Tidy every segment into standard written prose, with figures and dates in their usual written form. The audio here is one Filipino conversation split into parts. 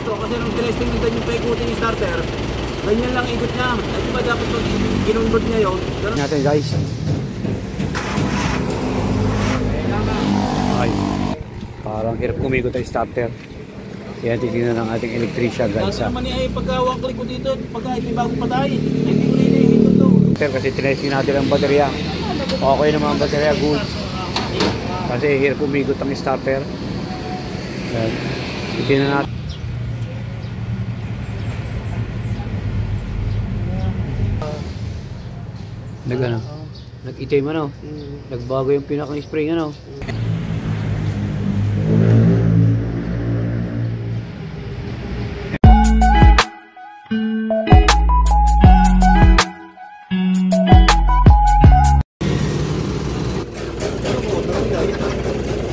nito kasi nung tinesting nito yung paikutin yung starter, ganyan lang ikot niya. At diba dapat pag ginunod niya yun? Ganun Natin guys. Ay, parang hirap kumikot ang starter. Kaya titignan ng ating electrician guys. Kasi naman ay pagka-one click ko dito, pagka ito yung bagong patay, hindi ko rin ikot to. Kasi tinesting natin ang baterya. Okay naman ang baterya, good. Kasi hirap kumikot ang starter. Titignan natin. Nag-itim ano? Nagbago yung pinakang spring ano?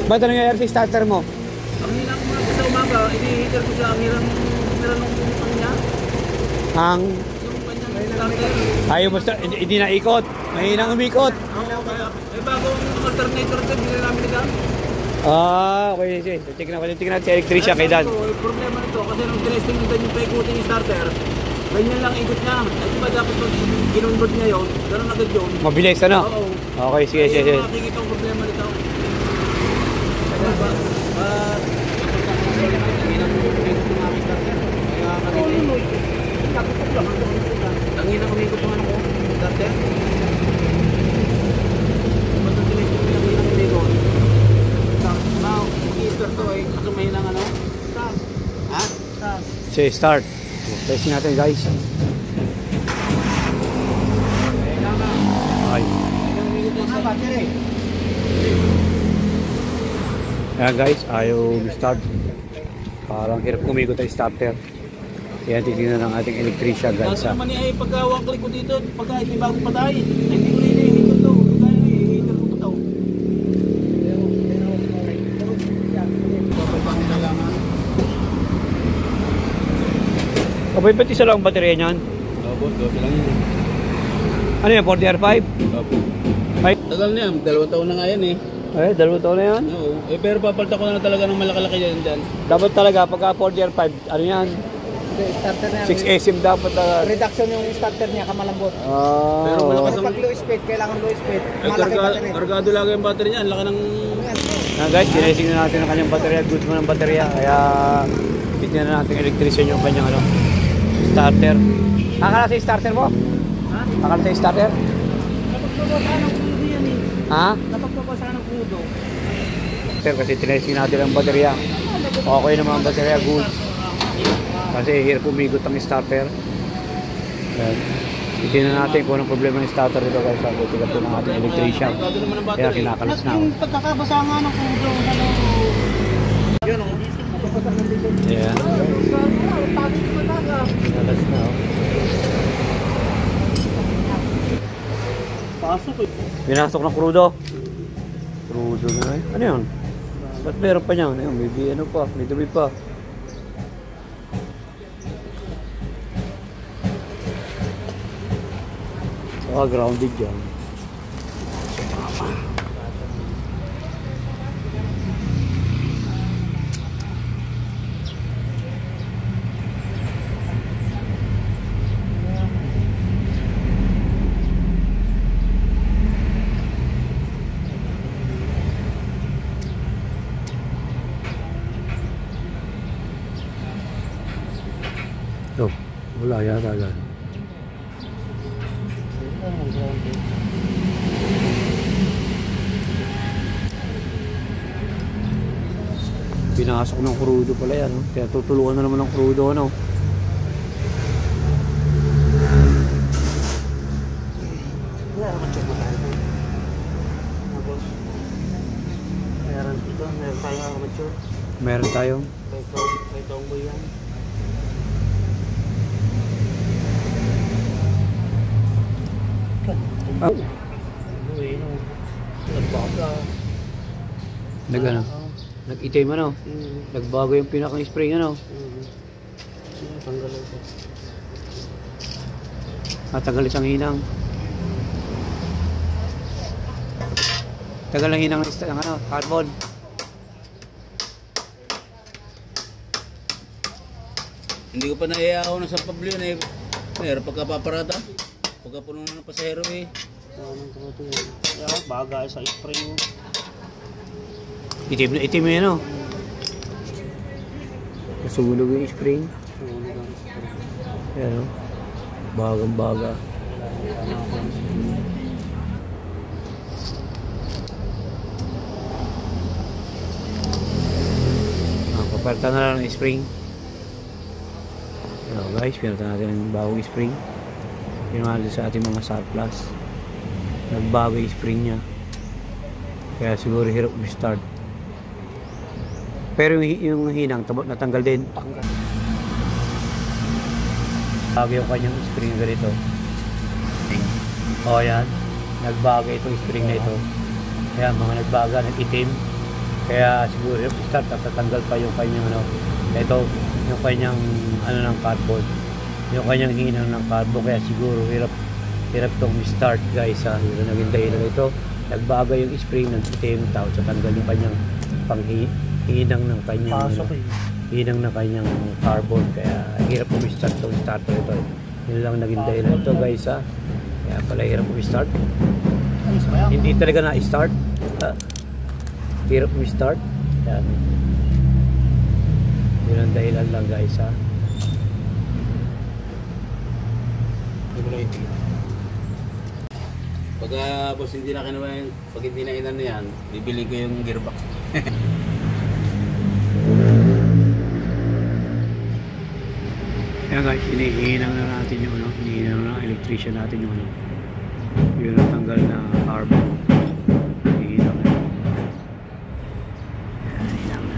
Ba't ano nangyayari sa starter mo? Ang hirap mo sa umaga, ini-heater ko siya, ang hirap nung kanya. Ang? Yung kanyang starter. Ayaw mo, hindi na ikot. Mahinang umikot. Oo, kaya, bagong alternator din, hindi namin nagam. Okay, sige. Tingnan natin si electrician kay Dan. Yung problema nito, kasi nung tinesting nito yung paikutin yung starter, ganyan lang ikot niya. At diba dapat pag ginunod niya yun, gano'n agad yun. Mabilis ano? Oo. Okay, sige. Yung makikita ang problema nito. Ang ina kumikot naman ako, starter. Batang tinesting nito yung ina kumikot. Now, mag-i-start to eh, kasi mahinang ano? Start. Ha? Start. Sige, start. Testing natin guys. Ay. Ayan guys, ayaw start. Parang hirap kumikot ang starter. Kaya titignan ng ating electrician guys. Kasi naman ay pagka-one click ko dito, pagka ito yung bagong patay, hindi ko rin i-heater to. Kaya i-heater ko to. Abay, ba't isa lang ang baterya niyan? Opo, doble lang yun. Ano yan, 40R5? Opo. Tagal na yan, 2 taon na nga yan eh. Eh, 2 taon na yan. Oo. Pero papalta ko na talaga ng malaki-laki yan dyan. Dapat talaga, pagka 4R5, ano yan? Starter na 6SM dapat. reduction yung starter niya, kamalambot. Pero malakas Pero pag low speed, kailangan low speed. Malaki battery. Kargado lagi yung battery niya, ang laki ng... Yan guys, tinesting na natin ang kanyang baterya. Good mo ng baterya. Kaya, titignan na natin electrician yung kanyang ano, starter. Akala sa starter mo? Ha? Akala sa starter? Napagpapasa ng kudo yan eh. Ha? Napagpapasa ng kudo. Kasi tinesting natin ang baterya. Okay naman ang baterya, good. Kasi hirap umikot ang starter. Titignan natin kung anong problema ng starter dito guys. Sabi ito po ng ating electrician. Kaya kinakalas na ako. Yung pagkakabasa nga ng kudo, ano... Yan o. Ayan. Kinalas na ako. Pasok eh. Pinasok ng crudo. Crudo na eh. Ano yun? Ba't meron pa niyan? Ayun, may ano pa, may dumi pa. Grounded yan. Oh, wala yata yan. Pinasok ng crudo pala yan, no? Kaya tutulungan na naman ng crudo, ano? Meron tayong May tonggo yan. oh. Nag-itim ano? Nagbago yung pinakang spring ano? Tanggalis ang hinang. Tagal ang hinang ng ano, carbon. Hindi ko pa naiaw na sa Pablo yun eh. Meron pagkapaparata. Pagkapuno na ng pasahero eh. Anong truto yun? Kaya bagay sa spring. Itim na itim yan o. Nasunog yung spring. Sunog ang spring. Yan o. Bagang baga. Ano ako ang spring. Paparta na lang ng spring. Hello guys, pinunta natin ang bagong spring. Pinunta sa ating mga surplus. Nagbago yung spring niya. Kaya siguro hirap i-start. Pero yung hinang natanggal din. Bago yung kanyang spring ganito. O yan. Nagbago itong spring na ito. Kaya mga nagbaga, nag-itim. Kaya siguro hirap i-start at tatanggal pa yung kanyang ano. Ito, yung kanyang ano ng cardboard. Yung kanyang hinang ng cardboard. Kaya siguro hirap itong start guys ha. Yung naging dahilan ito. Nagbaga yung spring ng itim. Tapos tatanggal yung kanyang hinang ng kanyang Pasok eh. hinang ng kanyang cardboard. Kaya hirap start itong starter ito. Yun lang naging dahilan ito guys ha. Kaya pala hirap start. Alis ba yan? Hindi talaga na-start. Hirap start. Yan. Yun ang dahilan lang guys ha. Pagka boss hindi na kinuha yung, pag hindi na inan yan, bibili ko yung gearbox. Kaya guys, hinihinang na natin yung ano, hinihinang na ng electrician natin yung ano. Yun ang tanggal na carbon. Hinihinang na. Ayan, hinang na.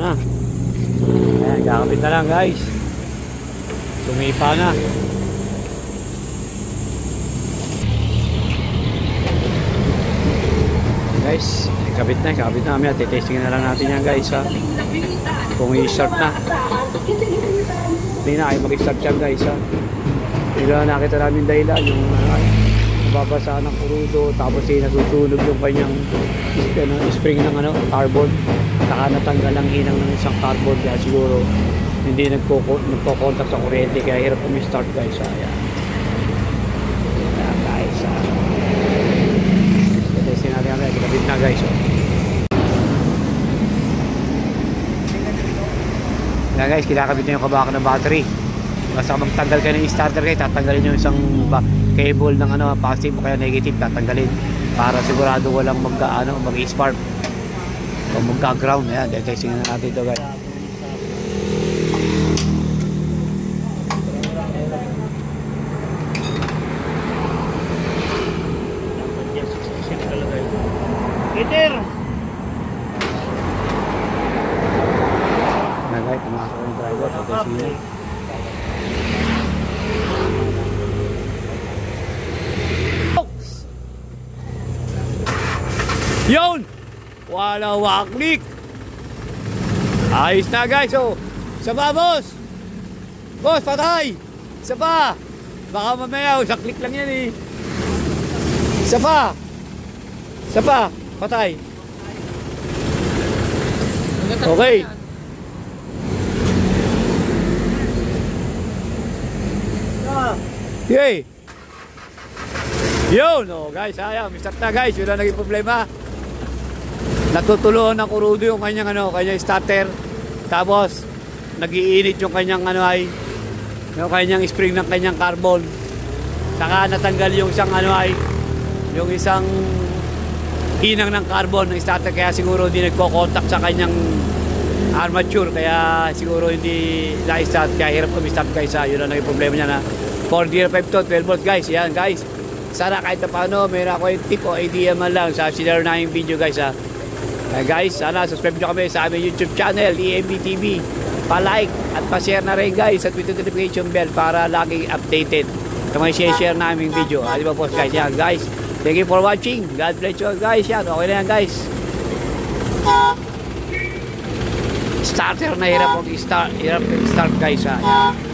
na. Ayan, kakapit na lang guys. Sumipa na. Guys, kakapit na kami. Titestingin na lang natin yan guys ha. Kung i-start na. Hindi na kayo mag-start yan guys ha. Hindi na nakita namin dahilan yung nababasa ng kurudo, tapos nasusunog yung kanyang spring ng carbon, saka natanggal ang hinang ng isang carbon, kaya siguro hindi nagko-contact sa kuryente, kaya hirap start guys. Ayan guys, testing natin kami, kinabit na guys. Ayan guys, kinakabit na yung kabaka ng battery. Basta magtanggal kayo ng starter guys, tatanggalin yung isang cable ng positive o kaya negative, tatanggalin para sigurado walang mag-spark o magka-ground. Ayan, testing na natin ito guys. Peter! Na guys, pumasok yung driver, testing na. Yun! Wala waklik! Ayos na guys, oh! Isa pa, boss! Boss, patay! Isa pa! Baka mamaya, saklik lang yan eh. Isa pa! Isa pa! Patay! Okay! Yay! Yun! Oh guys, ayan, start na guys, yun na naging problema. Natutulungan ng kurudo yung kanyang kanyang starter. Tapos nagiinit yung kanyang yung kanyang spring ng kanyang carbon. Saka natanggal yung isang yung isang hinang ng carbon ng starter, kaya siguro hindi nagko-contact sa kanyang armature, kaya siguro hindi na-start, kaya hirap start guys. Yun ang naging problema niya na 405 to 12 volts guys. Yan guys, sana kahit na paano mayroon ako yung tip o idea man lang sa sinare na yung video guys. Guys, sana subscribe nyo kami sa aming YouTube channel, EMB TV. Pa-like at pa-share na rin guys at with the notification bell para lagi updated sa mga share namin video. Di ba po guys? Yan guys, thank you for watching. God bless you guys. Yan, okay na yan guys. Starter na hirap mag-start guys. Yan.